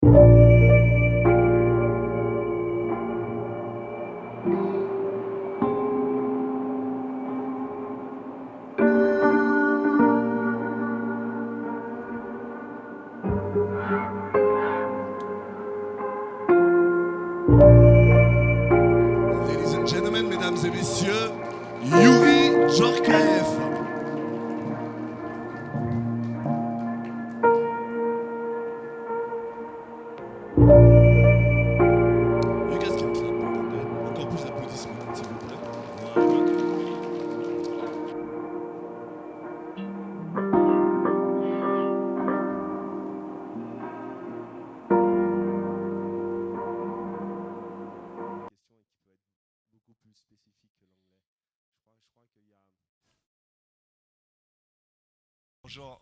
Ladies and gentlemen, mesdames et messieurs, Youri Djorkaeff. You guys can clap more than that. Encore plus d'applaudissements, s'il vous plaît. Voilà. Beaucoup plus spécifique que l'anglais. Je crois qu'il y a...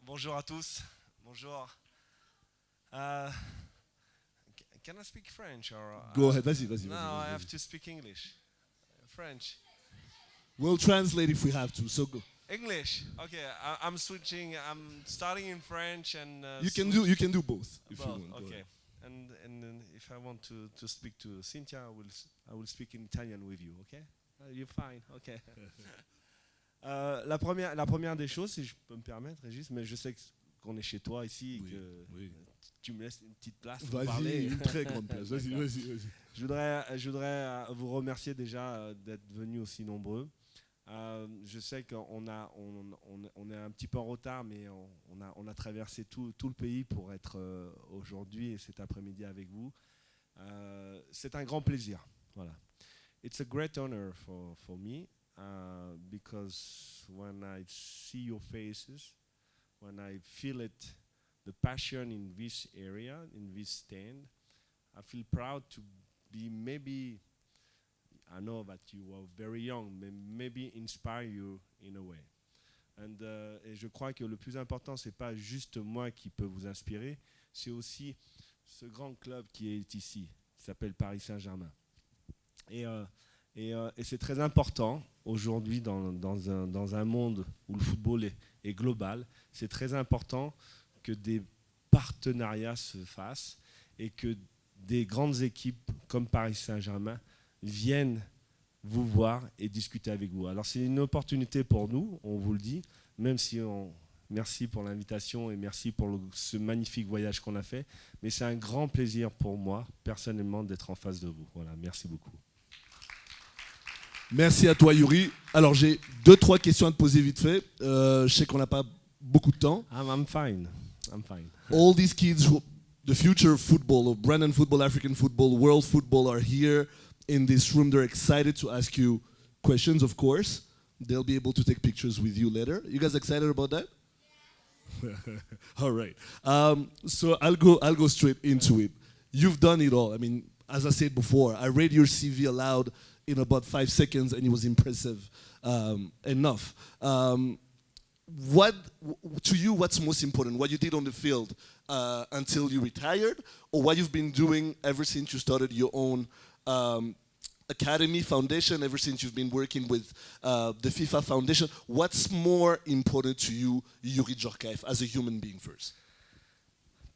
Bonjour à tous. Bonjour. Can I speak French or? Go ahead, vas-y. No, I have to speak English. French. We'll translate if we have to. So go. English. Okay, I'm switching. I'm starting in French and. You can do both if you want. Okay. And then if I want to speak to Cynthia, I will speak in Italian with you. Okay? You're fine. Okay. La première des choses, si je peux me permettre, Régis, mais je sais qu'on est chez toi ici, et que tu me laisses une petite place pour parler. Vas-y, une très grande place. Vas-y. Je voudrais vous remercier déjà d'être venus aussi nombreux. Je sais qu'on est un petit peu en retard, mais on a traversé tout le pays pour être aujourd'hui et cet après-midi avec vous. C'est un grand plaisir. Voilà. It's a great honor for me because when I see your faces, when I feel it, the passion in this area, in this stand, I feel proud to be maybe, I know that you are very young, but maybe inspire you in a way. Et je crois que le plus important, c'est pas juste moi qui peux vous inspirer, c'est aussi ce grand club qui est ici, qui s'appelle Paris Saint-Germain. Et c'est très important aujourd'hui dans un monde où le football est global. C'est très important que des partenariats se fassent et que des grandes équipes comme Paris Saint-Germain viennent vous voir et discuter avec vous. Alors c'est une opportunité pour nous, on vous le dit, même si merci pour l'invitation et merci pour ce magnifique voyage qu'on a fait, mais c'est un grand plaisir pour moi, personnellement, d'être en face de vous. Voilà, merci beaucoup. Merci à toi, Youri. Alors, j'ai 2-3 questions à te poser vite fait. Je sais qu'on n'a pas beaucoup de temps. I'm fine. All these kids, the future of football, of Rwandan football, African football, world football, are here in this room. They're excited to ask you questions, of course. They'll be able to take pictures with you later. You guys excited about that? Yeah. All right. So I'll go straight into it. You've done it all. I mean, as I said before, I read your CV aloud in about 5 seconds, and it was impressive enough. To you, what's most important? What you did on the field until you retired, or what you've been doing ever since you started your own academy foundation, ever since you've been working with the FIFA Foundation? What's more important to you, Youri Djorkaeff, as a human being first?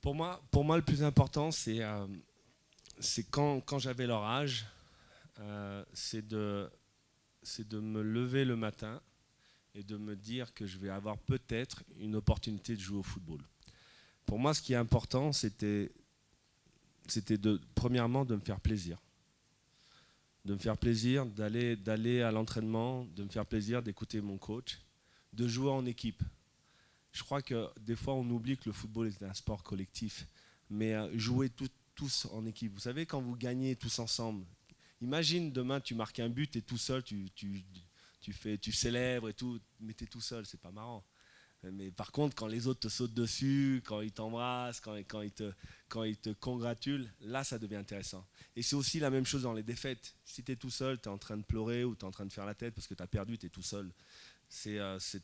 Pour moi, le plus important, c'est quand j'avais leur âge, c'est de me lever le matin et de me dire que je vais avoir peut-être une opportunité de jouer au football. Pour moi, ce qui est important, c'était premièrement de me faire plaisir. De me faire plaisir d'aller à l'entraînement, de me faire plaisir d'écouter mon coach, de jouer en équipe. Je crois que des fois, on oublie que le football est un sport collectif, mais jouer tous en équipe. Vous savez, quand vous gagnez tous ensemble, imagine demain, tu marques un but et tout seul, tu célèbres et tout, mais tu es tout seul, c'est pas marrant. Mais par contre, quand les autres te sautent dessus, quand ils t'embrassent, quand ils te congratulent, là, ça devient intéressant. Et c'est aussi la même chose dans les défaites. Si tu es tout seul, tu es en train de pleurer ou tu es en train de faire la tête parce que tu as perdu, tu es tout seul. C'est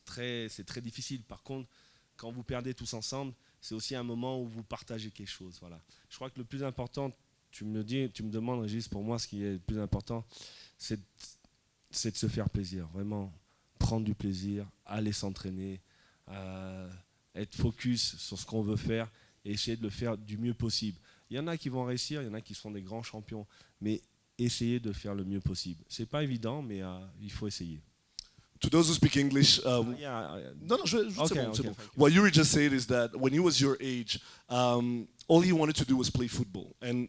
très difficile. Par contre, quand vous perdez tous ensemble, c'est aussi un moment où vous partagez quelque chose. Voilà. Je crois que le plus important, tu me demandes, Régis, pour moi, ce qui est le plus important, c'est de se faire plaisir. Vraiment, prendre du plaisir, aller s'entraîner, être focus sur ce qu'on veut faire et essayer de le faire du mieux possible. Il y en a qui vont réussir, il y en a qui seront des grands champions. Mais essayez de faire le mieux possible. C'est pas évident, mais il faut essayer. To those who speak English, no, Okay, c'est bon. thank you. What Youri just said is that when he was your age, all he wanted to do was play football. And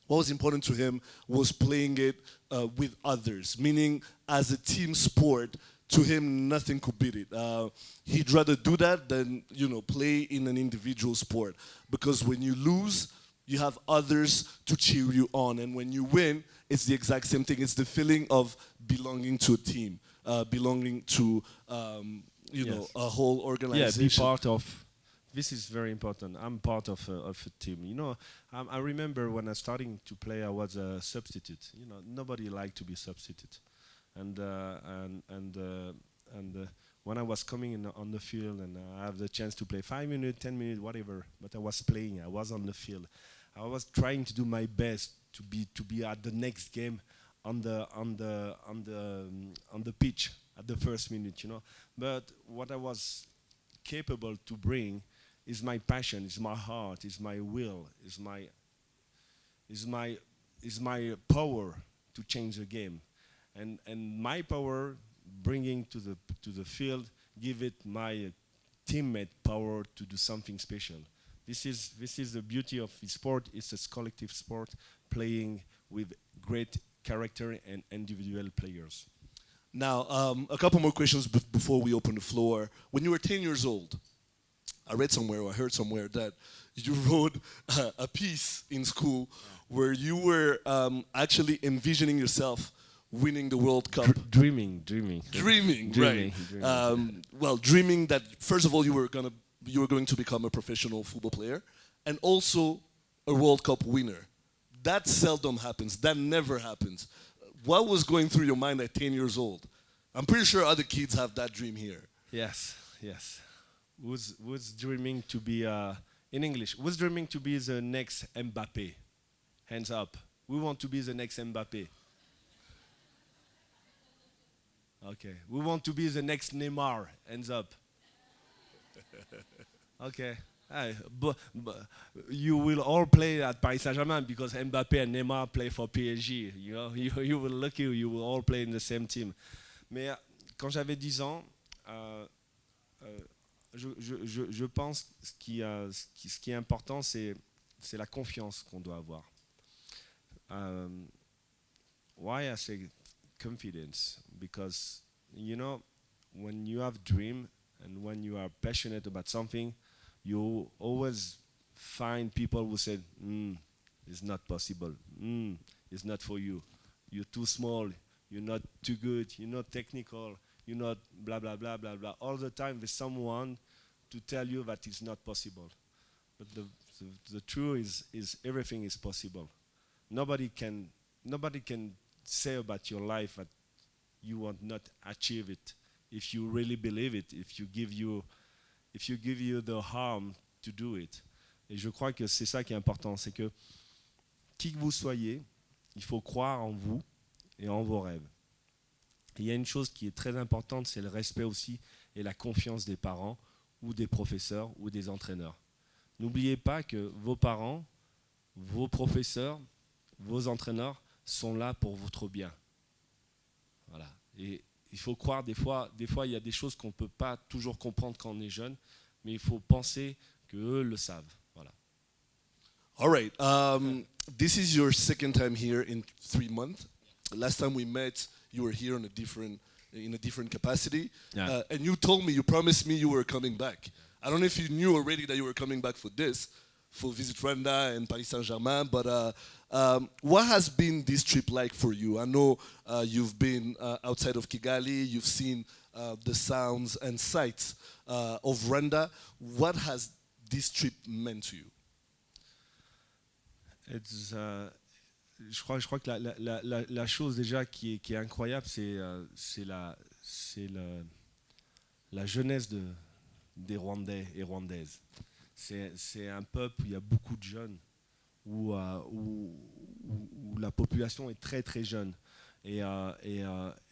what was important to him was playing it with others, meaning as a team sport. To him, nothing could beat it. He'd rather do that than play in an individual sport, because when you lose, you have others to cheer you on, and when you win, it's the exact same thing. It's the feeling of belonging to a team, belonging to a whole organization. Yeah, be part of. This is very important. I'm part of a team. I remember when I was starting to play, I was a substitute. Nobody liked to be substitute. And when I was coming on the field and I have the chance to play 5 minutes, 10 minutes, whatever, but I was playing, I was on the field. I was trying to do my best to be at the next game on the pitch at the first minute, But what I was capable to bring is my passion, is my heart, is my will, is my power to change the game. And my power, bringing to the field, give it my teammate power to do something special. This is the beauty of the sport. It's a collective sport, playing with great character and individual players. Now, a couple more questions before we open the floor. When you were 10 years old, I read somewhere or I heard somewhere that you wrote a piece in school where you were actually envisioning yourself winning the World Cup. Dreaming, right. Well, dreaming that first of all you were going to become a professional football player, and also a World Cup winner. That seldom happens. That never happens. What was going through your mind at 10 years old? I'm pretty sure other kids have that dream here. Yes. Who's dreaming to be in English? Who's dreaming to be the next Mbappé? Hands up. We want to be the next Mbappé. Okay. We want to be the next Neymar. Hands up. Okay. But you will all play at Paris Saint-Germain because Mbappé and Neymar play for PSG. You will lucky you will all play in the same team. Mais quand j'avais 10 ans, je pense ce qui est important, c'est la confiance qu'on doit avoir. Why I say confidence? Because when you have dream and when you are passionate about something, you always find people who say, it's not possible, it's not for you, you're too small, you're not too good, you're not technical, you're not blah blah blah blah blah. All the time there's someone to tell you that it's not possible. But the truth is everything is possible. Nobody can say about your life that you will not achieve it if you really believe it, if you give you the harm to do it. Et je crois que c'est ça qui est important, c'est que qui que vous soyez, il faut croire en vous et en vos rêves. Et il y a une chose qui est très importante, c'est le respect aussi et la confiance des parents ou des professeurs ou des entraîneurs. N'oubliez pas que vos parents, vos professeurs, vos entraîneurs sont là pour votre bien. Voilà. Et il faut croire, des fois il y a des choses qu'on ne peut pas toujours comprendre quand on est jeune, mais il faut penser qu'eux le savent. Voilà. All right. This is your second time here in 3 months. Last time we met, you were here in a different capacity. Yeah. And you told me, you promised me you were coming back. I don't know if you knew already that you were coming back for Visit Rwanda and Paris Saint-Germain, but what has been this trip like for you? I know you've been outside of Kigali, you've seen the sounds and sights of Rwanda. What has this trip meant to you? Je crois que la chose déjà qui est incroyable, c'est la jeunesse des Rwandais et Rwandaises. C'est un peuple où il y a beaucoup de jeunes, où la population est très très jeune. Et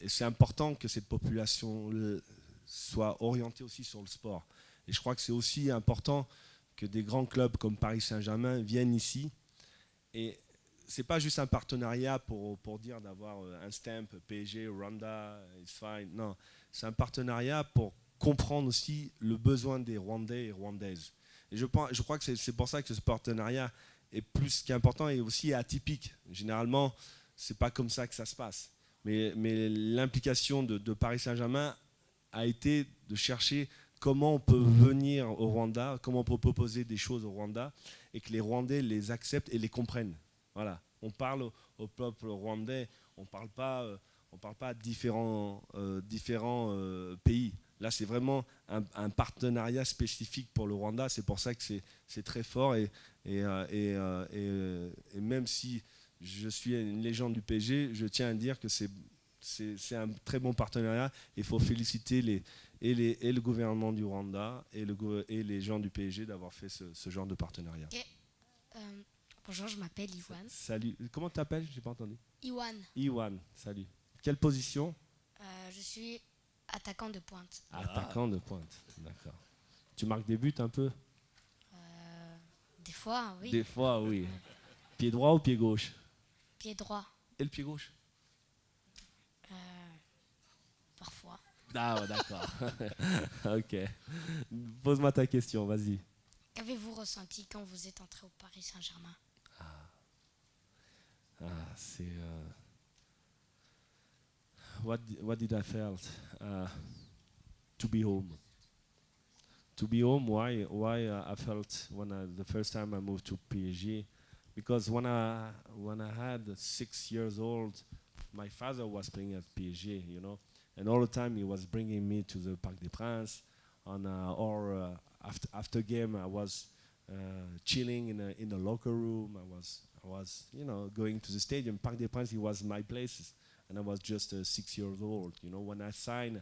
c'est important que cette population soit orientée aussi sur le sport. Et je crois que c'est aussi important que des grands clubs comme Paris Saint-Germain viennent ici. Et c'est pas juste un partenariat pour dire d'avoir un stamp PSG, Rwanda, it's fine. Non, c'est un partenariat pour comprendre aussi le besoin des Rwandais et Rwandaises. Et je crois que c'est pour ça que ce partenariat est plus qu'important et aussi atypique. Généralement, c'est pas comme ça que ça se passe. Mais l'implication de Paris Saint-Germain a été de chercher comment on peut venir au Rwanda, comment on peut proposer des choses au Rwanda et que les Rwandais les acceptent et les comprennent. Voilà. On parle au peuple rwandais, on ne parle pas de différents pays. Là, c'est vraiment un partenariat spécifique pour le Rwanda. C'est pour ça que c'est très fort. Et même si je suis une légende du PSG, je tiens à dire que c'est un très bon partenariat. Il faut féliciter le gouvernement du Rwanda et les gens du PSG d'avoir fait ce genre de partenariat. Okay. Bonjour, je m'appelle Iwan. Salut. Comment tu t'appelles? J'ai pas entendu. Iwan. Iwan, salut. Quelle position? Je suis attaquant de pointe. Attaquant de pointe, d'accord. Tu marques des buts un peu? Des fois, oui. Des fois, oui. Pied droit ou pied gauche? Pied droit. Et le pied gauche? Parfois. Ah, ouais, d'accord. Ok. Pose-moi ta question, vas-y. Qu'avez-vous ressenti quand vous êtes entré au Paris Saint-Germain? C'est... What did I felt? To be home. To be home, why I felt the first time I moved to PSG? Because when I had 6 years old, my father was playing at PSG, you know, and all the time he was bringing me to the Parc des Princes, or after game I was chilling in the locker room. I was going to the stadium. Parc des Princes, it was my place, and I was just 6 years old. You know, when I signed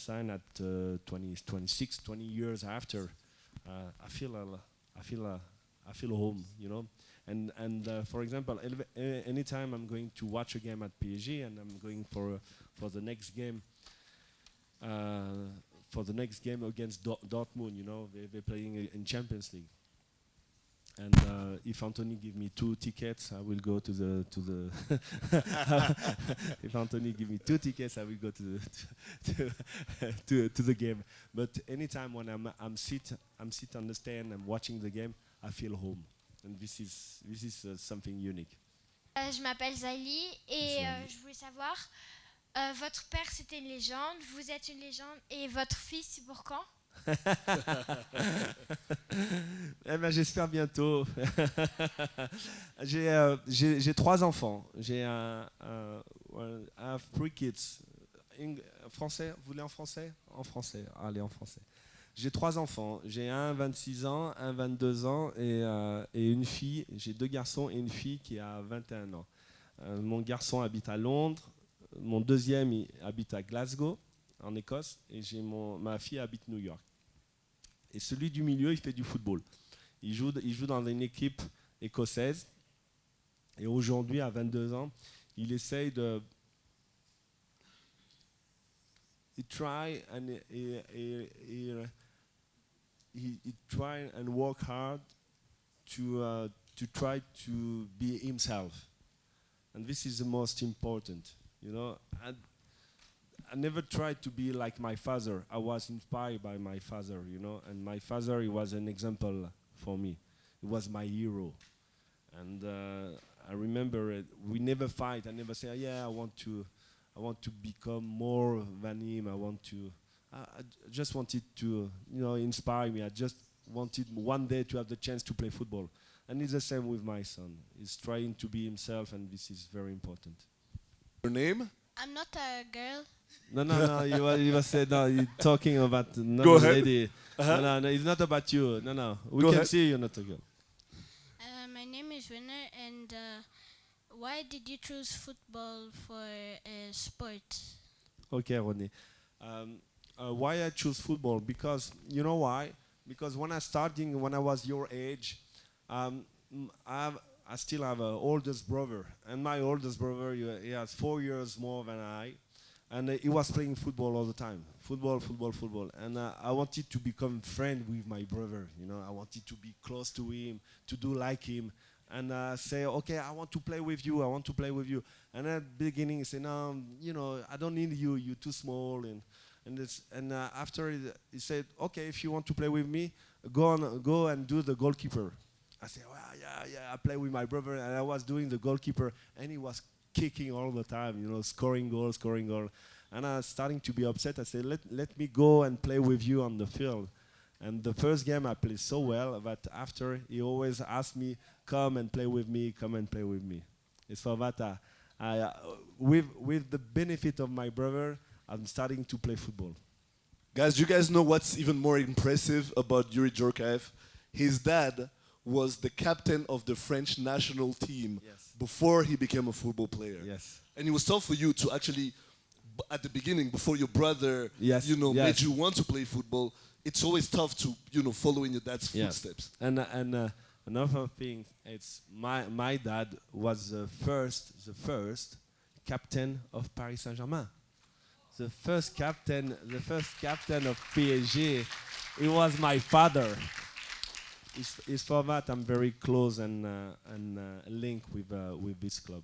at 20 years after, I feel home. You know. And for example, anytime I'm going to watch a game at PSG and I'm going for the next game, against Dortmund, you know, they're playing in Champions League. And if Anthony give me 2 tickets, I will go to the. If Anthony give me 2 tickets, I will go to the game. But anytime when I'm sit on the stand, I'm watching the game, I feel home. And this is something unique. Je m'appelle Zali et je voulais savoir, votre père c'était une légende, vous êtes une légende et votre fils c'est pour quand? Eh ben, j'espère bientôt. J'ai 3 enfants. I have 3 kids. Français, vous voulez en français? En français, allez en français. J'ai 3 enfants. J'ai un 26 ans, un 22 ans et une fille. J'ai 2 garçons et une fille qui a 21 ans. Mon garçon habite à Londres. Mon deuxième il habite à Glasgow, en Écosse. Et ma fille habite New York. Et celui du milieu, il fait du football. Il joue dans une équipe écossaise. Et aujourd'hui, à 22 ans, il essaye de... He try and work hard to try to be himself, and this is the most important. You know, I never tried to be like my father. I was inspired by my father, you know, and my father, he was an example for me. He was my hero, and I remember we never fight. I never say, yeah, I want to become more than him. I just wanted to, inspire me. I just wanted one day to have the chance to play football. And it's the same with my son. He's trying to be himself, and this is very important. Your name? I'm not a girl. No. You was said no. You're talking about another Go ahead. lady. Uh-huh. No. It's not about you. No. We Go can ahead. see you're not a girl. My name is Winner, and why did you choose football for a sport? Okay, Ronnie. Why I choose football? Because you know why? Because when I was your age, I still have an oldest brother, and my oldest brother he has 4 years more than I. And he was playing football all the time. Football, football, football. And I wanted to become friend with my brother. You know, I wanted to be close to him, to do like him. And say, okay, I want to play with you. I want to play with you. And at the beginning, he said, no, you know, I don't need you. You're too small. And after he said, okay, if you want to play with me, go and do the goalkeeper. I said, well, yeah. I play with my brother, and I was doing the goalkeeper, and he was kicking all the time, you know, scoring goal. And I was starting to be upset. I said, let me go and play with you on the field. And the first game I played so well, but after he always asked me, come and play with me. It's for that with the benefit of my brother, I'm starting to play football. Guys, do you guys know what's even more impressive about Youri Djorkaeff? His dad was the captain of the French national team before he became a football player. Yes. And it was tough for you to actually, at the beginning, before your brother, made you want to play football. It's always tough to, follow in your dad's footsteps. And another thing, it's my dad was the first captain of Paris Saint-Germain. The first captain of PSG. It was my father. It's for that I'm very close and linked with this club.